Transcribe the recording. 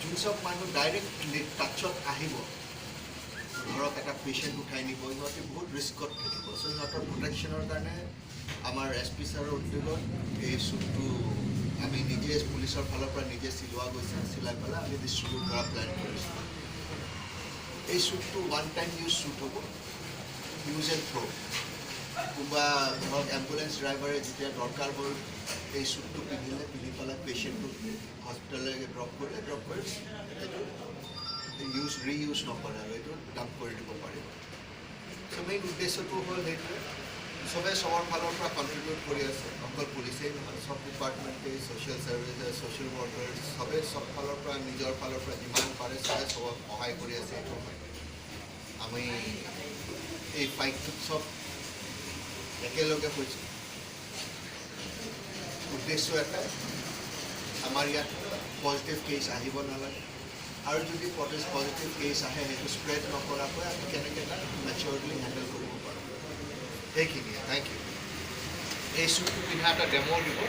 যোনসব মানুহ ডাইৰেক্ট টাচত আহিব ধৰক এটা পেচেণ্ট উঠাই নিব সিহঁতে বহুত ৰিস্কত থাকিব চ' সিহঁতৰ প্ৰটেকশ্যনৰ কাৰণে আমাৰ এছ পি ছাৰৰ উদ্যোগত এই শ্বুটটো আমি নিজে পুলিচৰ ফালৰ পৰা নিজে চিলোৱা গৈছে চিলাই পেলাই আমি ডিষ্ট্ৰিবিউট কৰা প্লেন কৰিছোঁ এই শ্বুটটো ওৱান টাইম ইউজ শ্বুট হ'ব ইউজ এণ্ড থ্ৰ' কোনোবা ধৰক এম্বুলেঞ্চ ড্ৰাইভাৰে যেতিয়া দৰকাৰ হ'ল এই শ্বুটটো পিন্ধি পেলাই পেচেণ্টটোক হস্পিটেললৈকে ড্ৰপ কৰি এইটো ৰিইউজ নকৰে আৰু এইটো ডাম্প কৰি দিব পাৰিব চ' মেইন উদ্দেশ্যটো হ'ল সেইটোৱে চবে চবৰ ফালৰ পৰা কণ্ট্ৰিবিউট কৰি আছে অকল পুলিচেই নহয় চব ডিপাৰ্টমেণ্টেই ছ'চিয়েল ছাৰ্ভিচেছ ছ'চিয়েল ৱৰ্কাৰ্ছ চবেই চব ফালৰ পৰা নিজৰ ফালৰ পৰা যিমান পাৰে চবে চবক সহায় কৰি আছে এইটো আমি এই ফাইটটোত চব একেলগে হৈছোঁ উদ্দেশ্য এটা আমাৰ ইয়াত পজিটিভ কেছ আহিব নালাগে আৰু যদি পজিটিভ কেছ আহে সেইটো স্প্ৰেড নকৰাকৈ আমি কেনেকৈ এটা মেচিয়ৰলি হেণ্ডেল কৰিব পাৰোঁ সেইখিনিয়ে থেংক ইউ এই শ্বুটটো পিন্ধা এটা ডেমো দিব